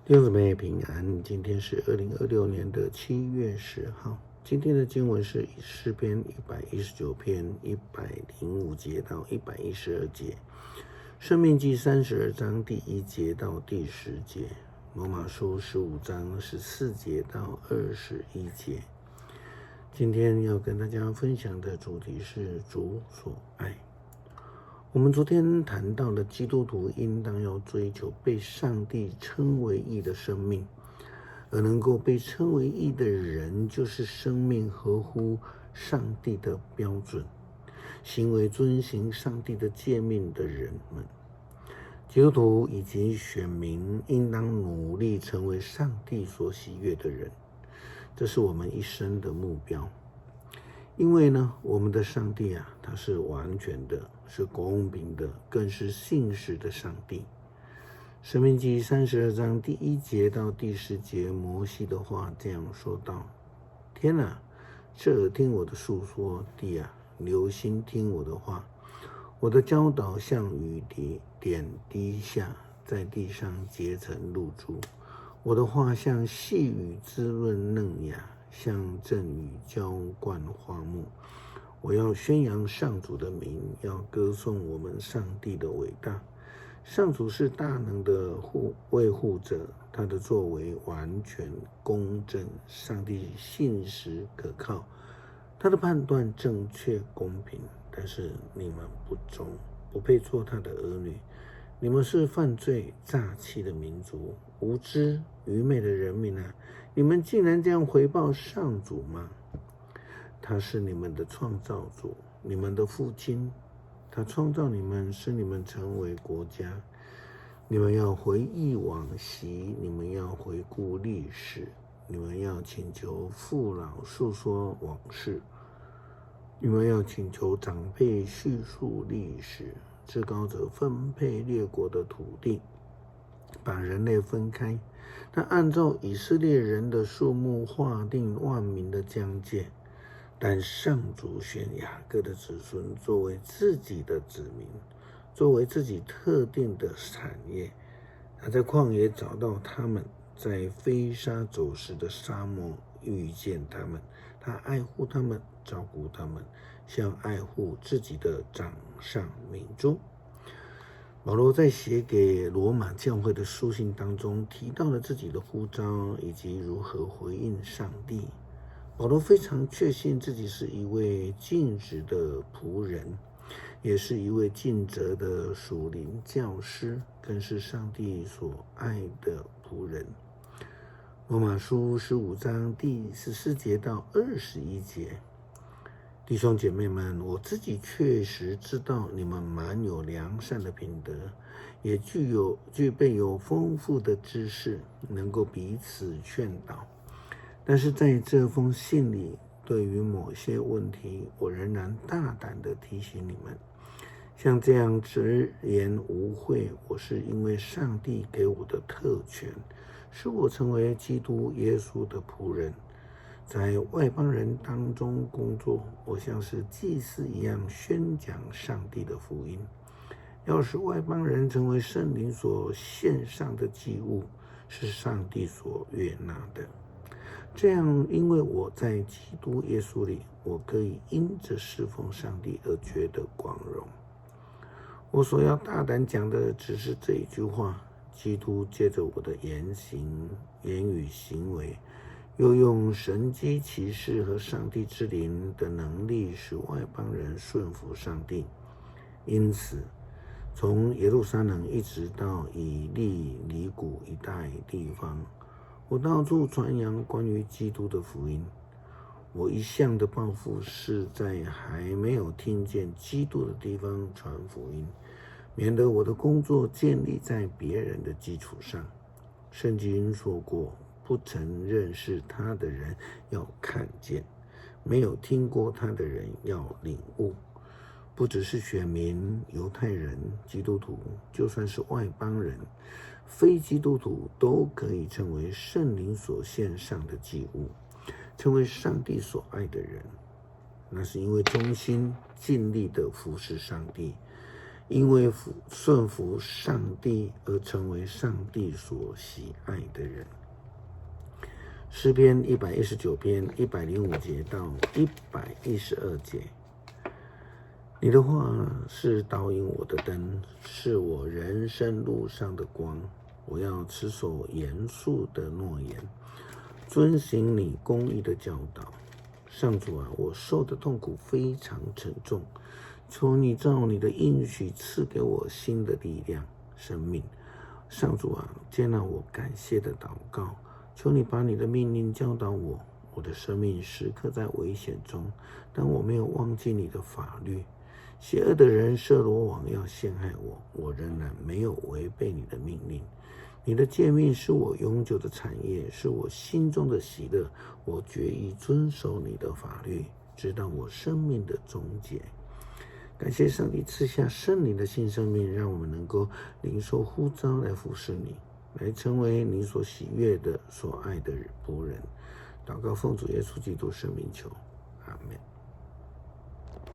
弟兄姊妹平安，今天是2026年7月10号。今天的经文是诗篇119篇105节到112节，申命记32章第1节到第10节，罗马书15章14节到21节。今天要跟大家分享的主题是主所爱。我们昨天谈到了基督徒应当要追求被上帝称为义的生命，而能够被称为义的人，就是生命合乎上帝的标准，行为遵行上帝的诫命的人们。基督徒以及选民应当努力成为上帝所喜悦的人，这是我们一生的目标。因为呢，我们的上帝他是完全的，是公平的，更是信实的上帝。申命记32章第1节到第10节，摩西的话这样说道：天侧耳听我的诉说，地留心听我的话。我的教导像雨点滴下，在地上结成露珠。我的话像细雨滋润嫩芽，像阵雨浇灌花木。我要宣扬上主的名，要歌颂我们上帝的伟大。上主是大能的维护者，他的作为完全公正，上帝信实可靠，他的判断正确公平。但是你们不忠，不配做他的儿女，你们是犯罪诈欺的民族，无知愚昧的人民你们竟然这样回报上主吗？他是你们的创造主，你们的父亲，他创造你们，使你们成为国家。你们要回忆往昔，你们要回顾历史，你们要请求父老述说往事，你们要请求长辈叙述历史。至高者分配列国的土地，把人类分开，他按照以色列人的数目划定万民的疆界，但上主选雅各的子孙作为自己的子民，作为自己特定的产业。他在旷野找到他们，在飞沙走石的沙漠遇见他们，他爱护他们，照顾他们，像爱护自己的掌上明珠。保罗在写给罗马教会的书信当中提到了自己的呼召以及如何回应上帝。保罗非常确信自己是一位尽职的仆人，也是一位尽责的属灵教师，更是上帝所爱的仆人。罗马书15章第14节到21节，弟兄姐妹们，我自己确实知道你们满有良善的品德，也具备有丰富的知识，能够彼此劝导。但是在这封信里，对于某些问题，我仍然大胆地提醒你们。像这样直言无讳，我是因为上帝给我的特权，使我成为基督耶稣的仆人。在外邦人当中工作，我像是祭司一样宣讲上帝的福音，要使外邦人成为圣灵所献上的祭物，是上帝所悦纳的。这样，因为我在基督耶稣里，我可以因着侍奉上帝而觉得光荣。我所要大胆讲的只是这一句话：基督借着我的言语行为，又用神迹奇事和上帝之灵的能力，使外邦人顺服上帝。因此，从耶路撒冷一直到以利里谷一带地方，我到处传扬关于基督的福音。我一向的抱负是在还没有听见基督的地方传福音，免得我的工作建立在别人的基础上。圣经说过，不曾认识他的人要看见，没有听过他的人要领悟。不只是选民、犹太人、基督徒，就算是外邦人、非基督徒，都可以成为圣灵所献上的祭物，成为上帝所爱的人。那是因为忠心尽力的服侍上帝，因为顺服上帝而成为上帝所喜爱的人。诗篇119篇105节到112节，你的话是导引我的灯，是我人生路上的光。我要持守严肃的诺言，遵行你公义的教导。上主啊，我受的痛苦非常沉重，求你照你的应许赐给我新的力量、生命。上主啊，接纳我感谢的祷告，求你把你的命令教导我。我的生命时刻在危险中，但我没有忘记你的法律。邪恶的人设罗网要陷害我，我仍然没有违背你的命令。你的诫命是我永久的产业，是我心中的喜乐。我决意遵守你的法律，直到我生命的终结。感谢上帝赐下圣灵的新生命，让我们能够领受呼召来服侍你，来成为你所喜悦的、所爱的仆人。祷告奉主耶稣基督圣名求，阿们。